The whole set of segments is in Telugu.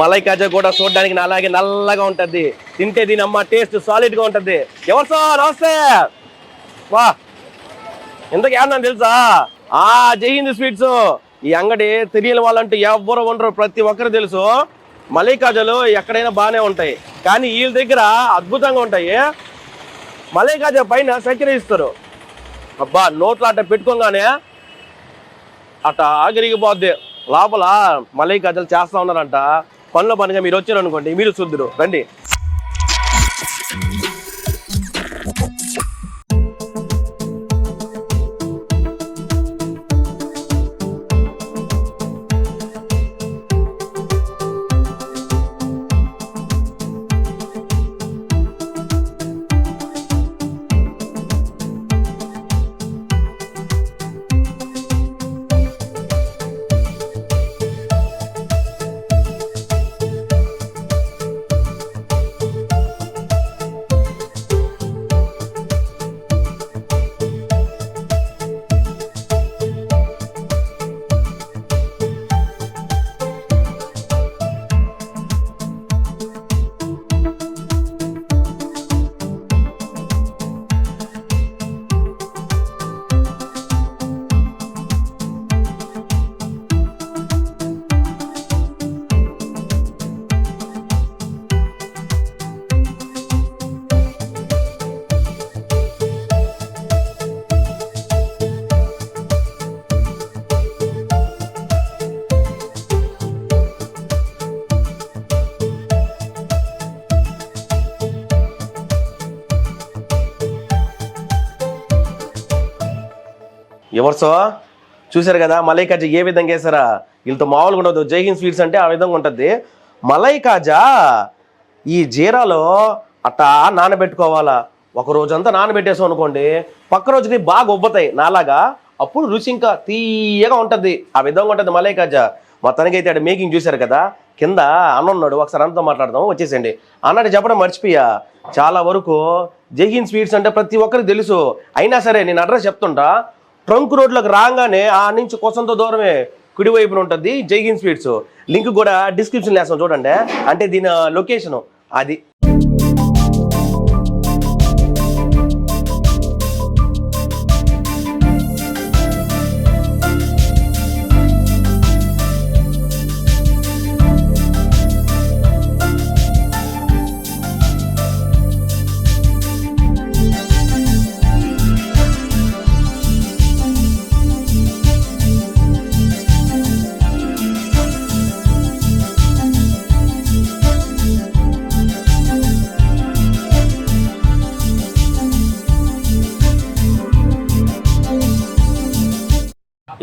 మలై కాజా కూడా చూడడానికి అలాగే నల్లగా ఉంటది. తింటే దీని అమ్మ టేస్ట్ సాలిడ్ గా ఉంటది. ఎవరు సార్ నమస్తే. వా ఇంతకు ఏమన్నా తెలుసా? జై హింద్ స్వీట్స్. ఈ అంగడి తెలియని వాళ్ళంటూ ఎవరు ఉండరు, ప్రతి ఒక్కరు తెలుసు. మలై కాజాలు ఎక్కడైనా బాగానే ఉంటాయి, కానీ వీళ్ళ దగ్గర అద్భుతంగా ఉంటాయి. మలై కాజా పైన చక్కెర ఇస్తారు. అబ్బా నోట్లో అట్ట పెట్టుకోగానే అట్ట ఆగిరిగిపోద్ది. లోపల మలై కాజాలు చేస్తా ఉన్నారంట. పనిలో పనిగా మీరు వచ్చారు అనుకోండి, మీరు చూద్దురు రండి. ఎవరు సో చూసారు కదా మలై కాజా ఏ విధంగా వేసారా? వీళ్ళతో మామూలుగా ఉండదు. జై హింద్ స్వీట్స్ అంటే ఆ విధంగా ఉంటుంది. మలై కాజా ఈ జీరాలో అట్టా నానబెట్టుకోవాలా. ఒక రోజంతా నానబెట్టేసాం అనుకోండి, పక్క రోజుకి బాగా ఉబ్బతాయి నాలాగా. అప్పుడు రుచి ఇంకా తీయగా ఉంటుంది. ఆ విధంగా ఉంటుంది మలై కాజా. మొత్తానికి అయితే అక్కడ మేకింగ్ చూశారు కదా. కింద అన్న ఉన్నాడు, ఒకసారి అన్నతో మాట్లాడదాం, వచ్చేసేయండి. అన్నట్టు చెప్పడం మర్చిపోయా. చాలా వరకు జై హింద్ స్వీట్స్ అంటే ప్రతి ఒక్కరికి తెలుసు. అయినా సరే నేను అడ్రస్ చెప్తుంటా. ట్రంక్ రోడ్లోకి రాగానే ఆ నుంచి కొసంత దూరమే కుడివైపున ఉంటుంది జై హింద్ స్వీట్స్. లింక్ కూడా డిస్క్రిప్షన్ వేస్తాం చూడండి. అంటే దీని లొకేషను అది.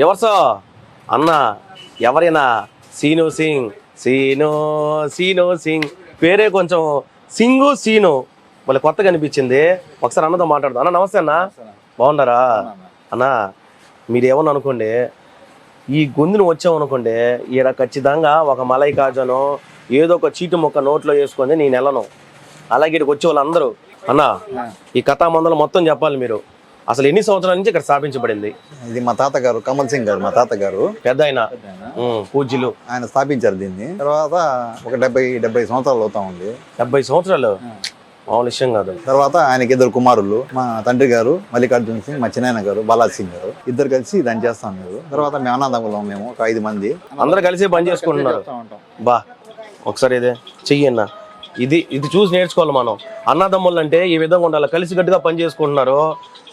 ఎవరు సో అన్న? ఎవరైనా సీను సింగ్. సీను సింగ్ పేరే కొంచెం సింగు సీను మళ్ళీ కొత్తగా అనిపించింది. ఒకసారి అన్నతో మాట్లాడదాం. అన్న నమస్తే అన్న, బాగున్నారా? అన్న మీరు ఏమన్నా అనుకోండి, ఈ గొంతును వచ్చామనుకోండి, ఈడ ఖచ్చితంగా ఒక మలై కాజానో ఏదో ఒక చీటు మొక్క నోట్లో వేసుకొని నేను వెళ్ళను. అలాగే ఇక్కడికి వచ్చే వాళ్ళందరూ అన్న ఈ కథామందలు మొత్తం చెప్పాలి మీరు. అసలు ఎన్ని సంవత్సరాల నుంచి ఇక్కడ స్థాపించబడింది? ఇది మా తాతగారు కమల్ సింగ్ గారు, మా తాతగారు పెద్ద ఆయన పూజ్యులు, ఆయన స్థాపించారు దీన్ని. తర్వాత ఒక 70 సంవత్సరాలు అవుతా ఉంది. 70 సంవత్సరాలు మామూలు విషయం కాదు. తర్వాత ఆయనకి 2 కుమారులు, మా తండ్రి గారు మల్లికార్జున సింగ్, మా చిన్నాయన గారు బాలాజీ సింగ్ గారు, ఇద్దరు కలిసి దాన్ని చేస్తా ఉన్నారు. తర్వాత మేము అన్నదమ్ములం, మేము ఒక 5 మంది అందరూ కలిసి పని చేసుకుంటున్నారు. బా ఒకసారి ఇదే చెయ్యన్న. ఇది చూసి నేర్చుకోవాలి మనం. అన్నదమ్ములు అంటే ఈ విధంగా ఉండాలి, కలిసి గట్టిగా పని చేసుకుంటున్నారు.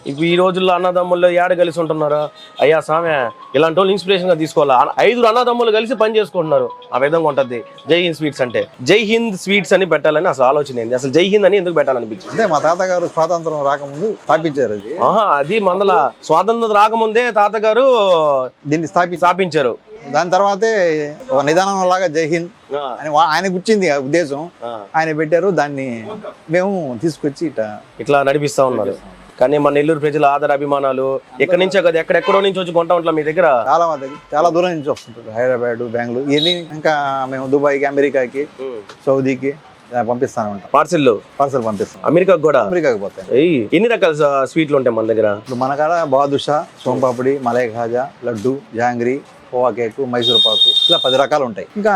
ఇప్పుడు ఈ రోజుల్లో అన్నదమ్ముల్లో ఏడ కలిసి ఉంటున్నారు. అయ్యా సామె ఇలాంటి వాళ్ళు ఇన్స్పిరేషన్ గా తీసుకోవాలా. 5 అన్నదమ్ములు కలిసి పని చేసుకుంటున్నారు. ఆ విధంగా ఉంటుంది జై హింద్ స్వీట్స్ అంటే. జై హింద్ స్వీట్స్ అని పెట్టాలని అసలు ఆలోచన ఏంది? అసలు జై హింద్ అని ఎందుకు పెట్టాలనిపించింది? అంటే మా తాతగారు స్వాతంత్రం రాకముందు స్థాపించారు అది. అది మందల స్వాతంత్రం రాకముందే తాతగారు దీన్ని స్థాపించారు. దాని తర్వాతే ఒక నిదానం లాగా జై హింద్ అని ఆయన గుర్చింది ఉద్దేశం, ఆయన పెట్టారు. దాన్ని మేము తీసుకొచ్చి ఇట్లా నడిపిస్తా ఉన్నారు. కానీ మన నెల్లూరు ప్రజల ఆదర అభిమానాలు ఎక్కడి నుంచో కదా, ఎక్కడెక్కడో నుంచి వచ్చి కొంటా ఉంటాం మీ దగ్గర. చాలా దూరం నుంచి వస్తుంటారు, హైదరాబాద్, బెంగళూరు, ఇవన్నీ. ఇంకా మేము దుబాయ్కి, అమెరికాకి, సౌదీకి పంపిస్తాను ఉంటాం. పార్సల్ పంపిస్తాం. అమెరికాకి కూడా? అమెరికాకి పోతాయి. ఎన్ని రకాల స్వీట్లు ఉంటాయి మన దగ్గర? ఇప్పుడు మన కాడ బాదుషా, సోంపాపిడి, మలై ఖాజా, లడ్డు, జాంగ్రీ, కోవా కేక్, మైసూర్ పాకు, ఇలా 10 రకాలు ఉంటాయి. ఇంకా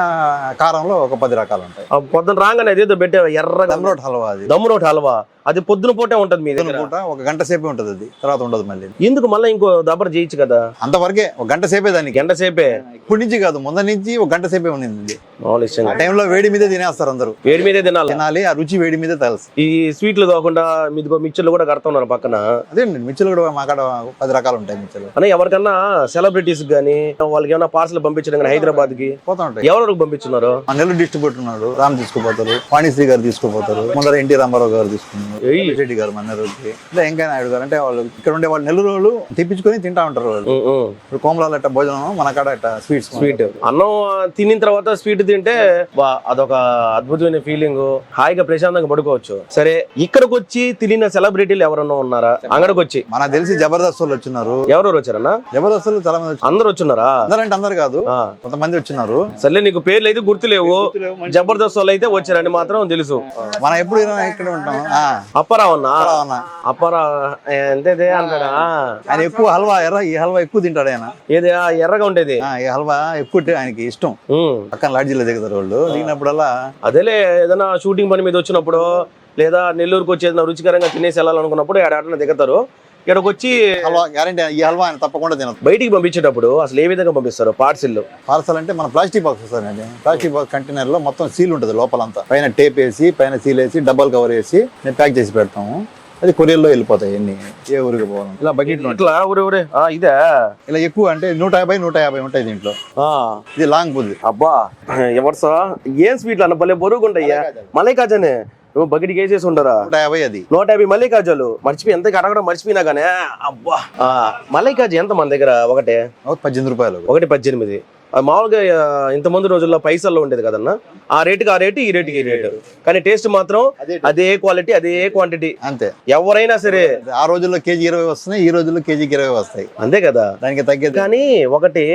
కారంలో ఒక 10 రకాలు ఉంటాయి. పొద్దున రాగానే అదేదో పెట్టావు ఎర్రగా దమ్ రోట్ హల్వా, అది దమ్ రోట్ హల్వా, అది పొద్దున పూటే ఉంటది మీ దగ్గర. పూట 1 గంట సేపే ఉంటుంది, అది తర్వాత ఉండదు మళ్ళీ. ఎందుకు మళ్ళీ ఇంకో దబ్బర చేయొచ్చు కదా? అంతవరకే 1 గంట సేపే దానికి. గంట సేపే ఇప్పటి నుంచి కాదు, ముందు నుంచి 1 గంట సేపే ఉండింది. మామూలు ఆ టైంలో వేడి మీదే తినేస్తారు అందరూ. వేడి మీదే తినాలి, ఆ రుచి వేడి మీదే తెలుసు. ఈ స్వీట్లు కాకుండా మీదిగో మిక్చర్లు కూడా కడుతున్నారు పక్కన. అదే మిర్చిలు కూడా మా కాడ 10 రకాలు ఉంటాయి మిర్చిలు. అనే ఎవరికన్నా సెలబ్రిటీస్ గానీ వాళ్ళకి ఏమైనా పార్సల్ పంపించడం కానీ హైదరాబాద్ కి పోతా ఉంటాయి. ఎవరికి పంపించున్నారు? మా నెల్లూరు డిస్ట్రిబ్యూటర్ ఉన్నాడు, రామ్ తీసుకుపోతారు, వాణిశ్రీ గారు తీసుకుపోతారు, ముందర ఎన్టీ రామారావు గారు తీసుకున్నారు, రెడ్డి గారు మన నెల్లూరుకి, ఇలా వెంకయ్య నాయుడు గారు. అంటే వాళ్ళు ఇక్కడ ఉండే వాళ్ళు నెల్లూరు వాళ్ళు తెప్పించుకొని తింటా ఉంటారు వాళ్ళు. ఇప్పుడు కోమలాలు అట్ట భోజనం, మన కాడ అట్ట స్వీట్ అన్నం తినిన తర్వాత స్వీట్ తింటే అదొక అద్భుతమైన ఫీలింగ్. హాయిగా ప్రశాంతంగా పడుకోవచ్చు. సరే, ఇక్కడికి వచ్చి తినిన సెలబ్రిటీలు ఎవరన్నా ఉన్నారా? అంగడికి వచ్చి మనకు తెలిసి జబర్దస్త్ వాళ్ళు వచ్చినారు. ఎవరెవరు వచ్చారన్నా? జబర్దస్త్ వాళ్ళు చాలా మంది అందరు వచ్చినారా? అందరంటే అందరు కాదు, కొంతమంది వచ్చినారు. సర్లే, నీకు పేర్లు అయితే గుర్తులేవు. జబర్దస్త్ వాళ్ళు అయితే వచ్చారని మాత్రం తెలుసు. మనం ఎప్పుడు ఇక్కడ ఉంటాం. అప్పారావు అన్నా, అప్పారా ఎంతేదే అంటాడా? ఆయన ఎక్కువ హల్వా, ఈ హల్వా ఎక్కువ తింటాడు ఆయన. ఏది ఎర్రగా ఉండేది? ఈ హల్వా ఎక్కువ ఆయనకి ఇష్టం. పక్కన లాడ్జీలో దిగుతారు వాళ్ళు. దిగినప్పుడల్లా అదేలే, ఏదైనా షూటింగ్ పని మీద వచ్చినప్పుడు లేదా నెల్లూరుకి వచ్చి ఏదైనా రుచికరంగా తినేసి వెళ్ళాలనుకున్నప్పుడు ఆడన దిగుతారు. ఇక్కడికి వచ్చి హల్వా గ్యారంటీ, ఈ హల్వా ఆయన తప్పకుండా తినదు. బయటికి పంపించేటప్పుడు అసలు ఏ విధంగా పంపిస్తారు? పార్సల్ అంటే మన ప్లాస్టిక్ బాక్స్ వస్తారండి. ప్లాస్టిక్ బాక్స్ కంటైనర్ లో మొత్తం సీల్ ఉంటుంది లోపలంతా. పైన టేప్ వేసి, పైన సీల్ వేసి, డబల్ కవర్ వేసి మేము ప్యాక్ చేసి పెడతాము. అది కొరియర్ లో వెళ్ళిపోతాయి. ఎన్ని ఏ ఊరికి పోవాలి. ఇలా బకెట్ ఇట్లా ఊరే ఇదే ఇలా ఎక్కువ అంటే 150 ఉంటాయి దీంట్లో. ఇది లాంగ్ బుద్ధి. అబ్బా ఎవరు ఏం స్వీట్లు అన్న భలే బరువుకుంటాయ్యా. మలై కాజానే నువ్వు బకెట్కి వేసేసి ఉండరా? 150. అది 150 మలై కాజాలు. మర్చిపోయి ఎంత అడగడం మర్చిపోయినా కానీ. అబ్బా, మలై కాజా ఎంత మన దగ్గర? ఒకటే 18 రూపాయలు. ఒకటి 18. మామూలుగా ఇంత ముందు రోజుల్లో పైసల్లో ఉండేది కదన్నా. ఆ రేటుకి ఆ రేటు, ఈ రేటుకి ఈ రేటు. కానీ టేస్ట్ మాత్రం అదే క్వాలిటీ, అదే క్వాంటిటీ. అంతే. ఎవరైనా సరే ఆ రోజుల్లో కేజీ 20 వస్తున్నాయి, ఈ రోజుల్లో కేజీకి 20 వస్తాయి. అంతే కదా, దానికి తగ్గేది. కానీ ఒకటి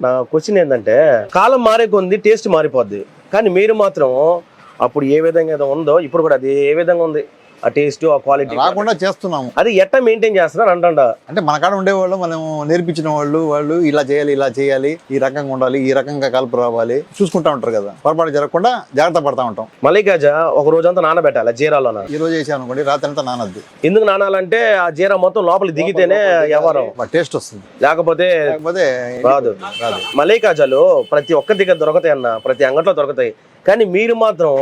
నా క్వశ్చన్ ఏంటంటే, కాలం మారే కొంది టేస్ట్ మారిపోద్ది. కానీ మీరు మాత్రం అప్పుడు ఏ విధంగా ఏదో ఉందో ఇప్పుడు కూడా అదే విధంగా ఉంది. ఆ టేస్ట్, ఆ క్వాలిటీ రాకుండా చేస్తున్నాము. అది ఎట్లా మెయింటైన్ చేస్తున్నారు అంటా? అంటే మన కాడ ఉండేవాళ్ళు, మనం నేర్పించిన వాళ్ళు ఇలా చేయాలి, ఈ రకంగా ఉండాలి, ఈ రకంగా కలుపు రావాలి, చూసుకుంటా ఉంటారు కదా. పొరపాటు జరగకుండా జాగ్రత్త పడతా ఉంటాం. మలై కాజా ఒక రోజంతా నానబెట్టాలి జీరాలో. ఈ రోజు వేసాను అనుకోండి, రాత్రి అంతా నానద్దు. ఎందుకు నానాలంటే ఆ జీరా మొత్తం లోపలికి దిగితేనే వ్యవహారం టేస్ట్ వస్తుంది, లేకపోతే రాదు. మలై కాజాలు ప్రతి ఒక్క దగ్గర దొరకతాయి అన్న, ప్రతి అంగట్లో దొరకతాయి. కానీ మీరు మాత్రం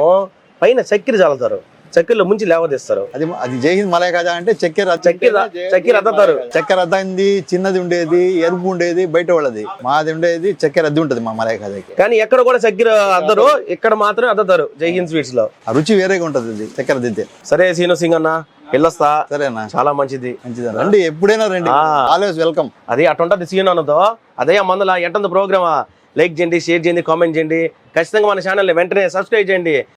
పైన చక్కెర చల్లుతారు, చక్కెరలో ముంచి లేవదీస్తారు. అది జై హింద్ మలై కాజా అంటే చక్కెర అద్దుతారు. చక్కెర అద్దంది, చిన్నది ఉండేది, ఎరుపు ఉండేది, బయట వాళ్ళది. మాది ఉండేది చక్కెర అద్ది ఉంటది మా మలై కాజాకి. కానీ ఎక్కడ కూడా చక్కెర అద్దరు, ఇక్కడ మాత్రం అద్దుతారు జై హింద్ స్వీట్స్ లో. ఆ రుచి వేరేగా ఉంటది అది చక్కెర దిద్దే. సరే సీను సింగ్ అన్న, వెళ్ళొస్తా. సరేనా, చాలా మంచిది. రండి, ఎప్పుడైనా రండి, ఆల్వేస్ వెల్కమ్. అది అటుంటది సీను అన్నతో. అదే మందుల ఎట్టంది ప్రోగ్రామా. లైక్ చేయండి, షేర్ చేయండి, కామెంట్ చేయండి. ఖచ్చితంగా మన ఛానల్ని వెంటనే సబ్స్క్రైబ్ చేయండి.